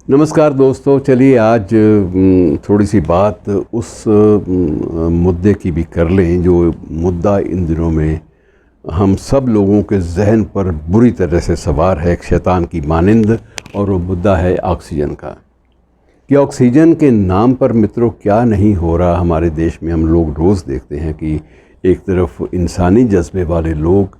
नमस्कार दोस्तों, चलिए आज थोड़ी सी बात उस मुद्दे की भी कर लें जो मुद्दा इन दिनों में हम सब लोगों के जहन पर बुरी तरह से सवार है, एक शैतान की मानिंद। और वो मुद्दा है ऑक्सीजन का, कि ऑक्सीजन के नाम पर मित्रों क्या नहीं हो रहा हमारे देश में। हम लोग रोज़ देखते हैं कि एक तरफ इंसानी जज्बे वाले लोग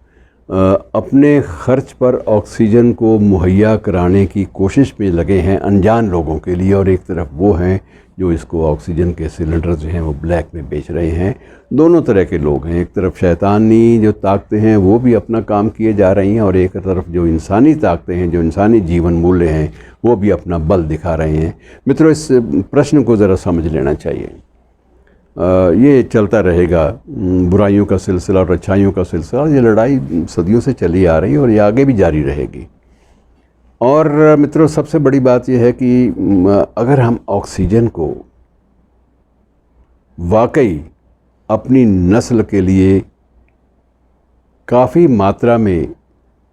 अपने खर्च पर ऑक्सीजन को मुहैया कराने की कोशिश में लगे हैं अनजान लोगों के लिए, और एक तरफ वो हैं जो इसको ऑक्सीजन के सिलेंडर जो हैं वो ब्लैक में बेच रहे हैं। दोनों तरह के लोग हैं, एक तरफ शैतानी जो ताकतें हैं वो भी अपना काम किए जा रही हैं, और एक तरफ जो इंसानी ताकतें हैं, जो इंसानी जीवन मूल्य हैं, वो भी अपना बल दिखा रहे हैं। मित्रों, इस प्रश्न को ज़रा समझ लेना चाहिए। ये चलता रहेगा, बुराइयों का सिलसिला और अच्छाइयों का सिलसिला। ये लड़ाई सदियों से चली आ रही है और ये आगे भी जारी रहेगी। और मित्रों, सबसे बड़ी बात यह है कि अगर हम ऑक्सीजन को वाकई अपनी नस्ल के लिए काफ़ी मात्रा में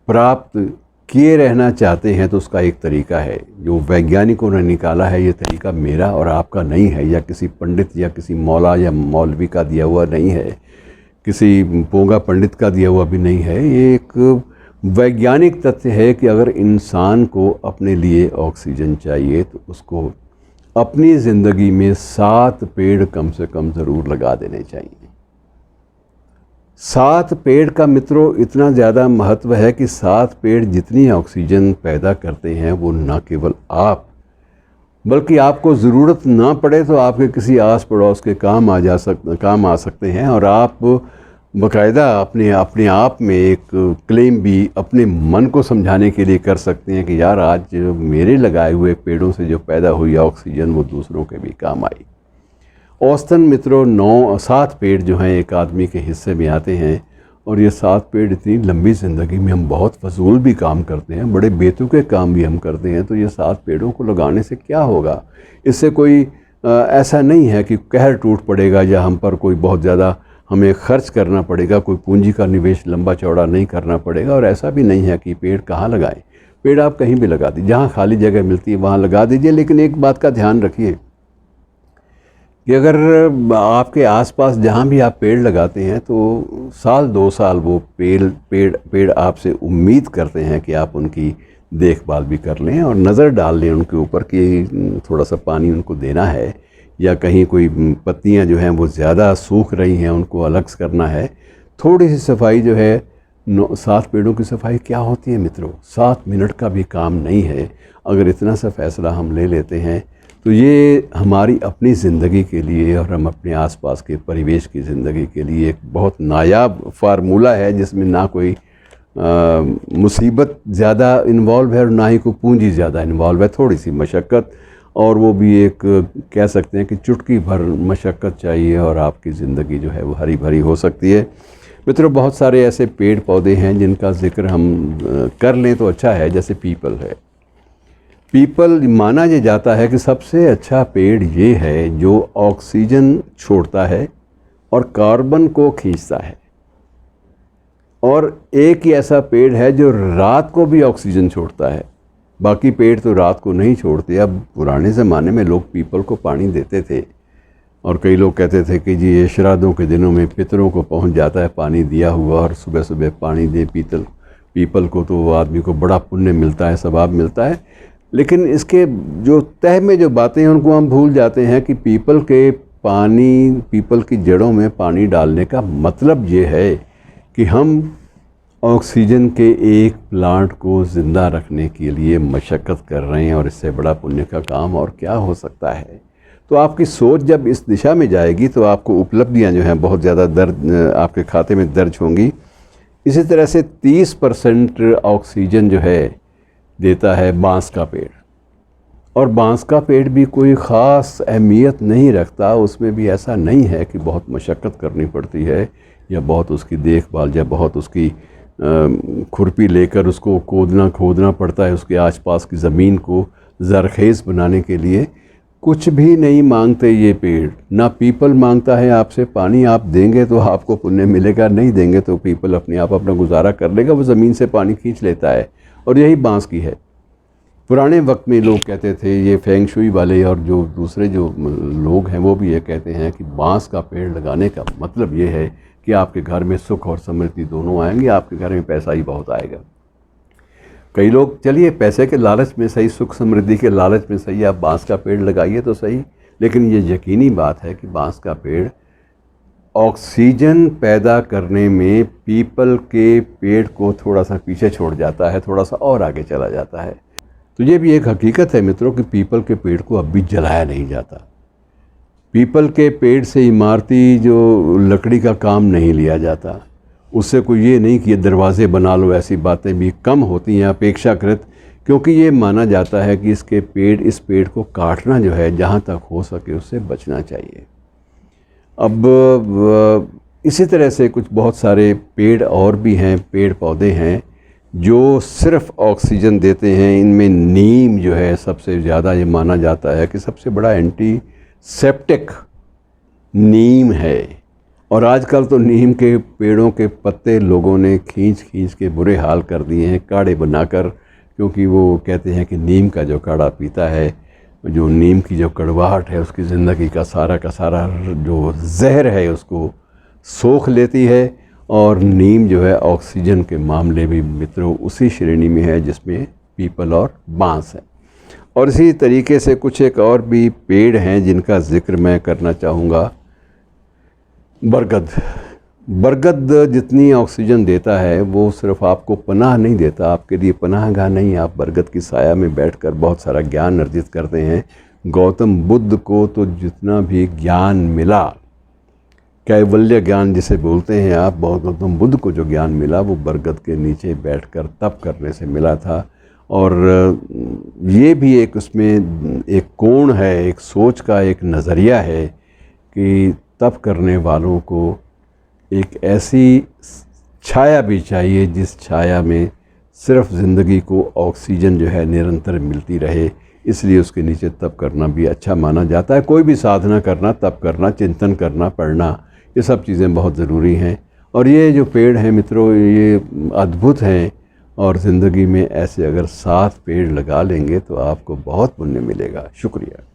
प्राप्त किए रहना चाहते हैं तो उसका एक तरीका है जो वैज्ञानिकों ने निकाला है। ये तरीका मेरा और आपका नहीं है, या किसी पंडित या किसी मौला या मौलवी का दिया हुआ नहीं है, किसी पोंगा पंडित का दिया हुआ भी नहीं है। ये एक वैज्ञानिक तथ्य है कि अगर इंसान को अपने लिए ऑक्सीजन चाहिए तो उसको अपनी ज़िंदगी में 7 पेड़ कम से कम ज़रूर लगा देने चाहिए। 7 पेड़ का मित्रों इतना ज़्यादा महत्व है कि 7 पेड़ जितनी ऑक्सीजन पैदा करते हैं वो न केवल आप, बल्कि आपको ज़रूरत ना पड़े तो आपके किसी आस पड़ोस के काम आ सकते हैं। और आप बाकायदा अपने आप में एक क्लेम भी अपने मन को समझाने के लिए कर सकते हैं कि यार, आज मेरे लगाए हुए पेड़ों से जो पैदा हुई ऑक्सीजन वो दूसरों के भी काम आई। औसतन मित्रों 7 पेड़ जो हैं एक आदमी के हिस्से में आते हैं, और ये 7 पेड़ इतनी लंबी ज़िंदगी में हम बहुत फजूल भी काम करते हैं, बड़े बेतुके काम भी हम करते हैं। तो ये 7 पेड़ों को लगाने से क्या होगा? इससे कोई ऐसा नहीं है कि कहर टूट पड़ेगा या हम पर कोई बहुत ज़्यादा हमें खर्च करना पड़ेगा, कोई पूंजी का निवेश लंबा चौड़ा नहीं करना पड़ेगा। और ऐसा भी नहीं है कि पेड़ कहाँ लगाएं। पेड़ आप कहीं भी लगा दीजिए, जहाँ खाली जगह मिलती है वहाँ लगा दीजिए। लेकिन एक बात का ध्यान रखिए कि अगर आपके आसपास जहाँ भी आप पेड़ लगाते हैं तो साल 2 साल वो पेड़ आपसे उम्मीद करते हैं कि आप उनकी देखभाल भी कर लें और नज़र डाल लें उनके ऊपर कि थोड़ा सा पानी उनको देना है, या कहीं कोई पत्तियाँ जो हैं वो ज़्यादा सूख रही हैं उनको अलग करना है। थोड़ी सी सफाई जो है, 7 पेड़ों की सफाई क्या होती है मित्रों? 7 मिनट का भी काम नहीं है। अगर इतना सा फ़ैसला हम ले लेते हैं तो ये हमारी अपनी ज़िंदगी के लिए और हम अपने आसपास के परिवेश की ज़िंदगी के लिए एक बहुत नायाब फार्मूला है, जिसमें ना कोई मुसीबत ज़्यादा इन्वॉल्व है और ना ही कोई पूंजी ज़्यादा इन्वॉल्व है। थोड़ी सी मशक्क़त, और वो भी एक कह सकते हैं कि चुटकी भर मशक्क़त चाहिए और आपकी ज़िंदगी जो है वो हरी भरी हो सकती है। मित्रों, बहुत सारे ऐसे पेड़ पौधे हैं जिनका ज़िक्र हम कर लें तो अच्छा है। जैसे पीपल है। पीपल माना ये जाता है कि सबसे अच्छा पेड़ ये है जो ऑक्सीजन छोड़ता है और कार्बन को खींचता है। और एक ही ऐसा पेड़ है जो रात को भी ऑक्सीजन छोड़ता है। बाकी पेड़ तो रात को नहीं छोड़ते। अब पुराने ज़माने में लोग पीपल को पानी देते थे, और कई लोग कहते थे कि जी ये श्राद्धों के दिनों में पितरों को पहुंच जाता है पानी दिया हुआ, और सुबह सुबह पानी दे पीपल को तो आदमी को बड़ा पुण्य मिलता है, सवाब मिलता है। लेकिन इसके जो तह में जो बातें हैं उनको हम भूल जाते हैं कि पीपल की जड़ों में पानी डालने का मतलब ये है कि हम ऑक्सीजन के एक प्लांट को ज़िंदा रखने के लिए मशक्क़त कर रहे हैं, और इससे बड़ा पुण्य का काम और क्या हो सकता है। तो आपकी सोच जब इस दिशा में जाएगी तो आपको उपलब्धियां जो हैं बहुत ज़्यादा आपके खाते में दर्ज होंगी। इसी तरह से 30% ऑक्सीजन जो है देता है बांस का पेड़, और बांस का पेड़ भी कोई ख़ास अहमियत नहीं रखता। उसमें भी ऐसा नहीं है कि बहुत मशक्क़त करनी पड़ती है, या बहुत उसकी देखभाल, या बहुत उसकी खुरपी लेकर उसको खोदना पड़ता है उसके आसपास की ज़मीन को ज़रखेज़ बनाने के लिए। कुछ भी नहीं मांगते ये पेड़। ना पीपल मांगता है आपसे पानी, आप देंगे तो आपको पुण्य मिलेगा, नहीं देंगे तो पीपल अपने आप अपना गुजारा कर लेगा, वो ज़मीन से पानी खींच लेता है। और यही बांस की है। पुराने वक्त में लोग कहते थे, ये फेंग शुई वाले और जो दूसरे जो लोग हैं वो भी ये कहते हैं कि बांस का पेड़ लगाने का मतलब ये है कि आपके घर में सुख और समृद्धि दोनों आएंगे, आपके घर में पैसा ही बहुत आएगा। कई लोग चलिए पैसे के लालच में सही, सुख समृद्धि के लालच में सही आप बांस का पेड़ लगाइए तो सही, लेकिन ये यकीनी बात है कि बांस का पेड़ ऑक्सीजन पैदा करने में पीपल के पेड़ को थोड़ा सा पीछे छोड़ जाता है, थोड़ा सा और आगे चला जाता है। तो ये भी एक हकीकत है मित्रों कि पीपल के पेड़ को अब भी जलाया नहीं जाता। पीपल के पेड़ से इमारती जो लकड़ी का काम नहीं लिया जाता, उससे कोई ये नहीं कि ये दरवाज़े बना लो, ऐसी बातें भी कम होती हैं अपेक्षाकृत, क्योंकि ये माना जाता है कि इस पेड़ को काटना जो है जहाँ तक हो सके उससे बचना चाहिए। अब इसी तरह से कुछ बहुत सारे पेड़ और भी हैं, पेड़ पौधे हैं जो सिर्फ ऑक्सीजन देते हैं। इनमें नीम जो है सबसे ज़्यादा, ये माना जाता है कि सबसे बड़ा एंटीसेप्टिक नीम है। और आजकल तो नीम के पेड़ों के पत्ते लोगों ने खींच खींच के बुरे हाल कर दिए हैं काढ़े बनाकर, क्योंकि वो कहते हैं कि नीम का जो काढ़ा पीता है, जो नीम की जो कड़वाहट है उसकी ज़िंदगी का सारा जो जहर है उसको सोख लेती है। और नीम जो है ऑक्सीजन के मामले भी मित्रों उसी श्रेणी में है जिसमें पीपल और बांस है। और इसी तरीके से कुछ एक और भी पेड़ हैं जिनका जिक्र मैं करना चाहूँगा। बरगद जितनी ऑक्सीजन देता है वो सिर्फ आपको पनाह नहीं देता, आपके लिए पनाहगाह नहीं। आप बरगद की साया में बैठकर बहुत सारा ज्ञान अर्जित करते हैं। गौतम बुद्ध को तो जितना भी ज्ञान मिला, कैवल्य ज्ञान जिसे बोलते हैं आप, गौतम बुद्ध को जो ज्ञान मिला वो बरगद के नीचे बैठकर तप करने से मिला था। और ये भी एक उसमें एक कोण है, एक सोच का एक नज़रिया है कि तप करने वालों को एक ऐसी छाया भी चाहिए जिस छाया में सिर्फ ज़िंदगी को ऑक्सीजन जो है निरंतर मिलती रहे, इसलिए उसके नीचे तप करना भी अच्छा माना जाता है। कोई भी साधना करना, तप करना, चिंतन करना, पढ़ना, ये सब चीज़ें बहुत ज़रूरी हैं। और ये जो पेड़ हैं मित्रों ये अद्भुत हैं, और ज़िंदगी में ऐसे अगर 7 पेड़ लगा लेंगे तो आपको बहुत पुण्य मिलेगा। शुक्रिया।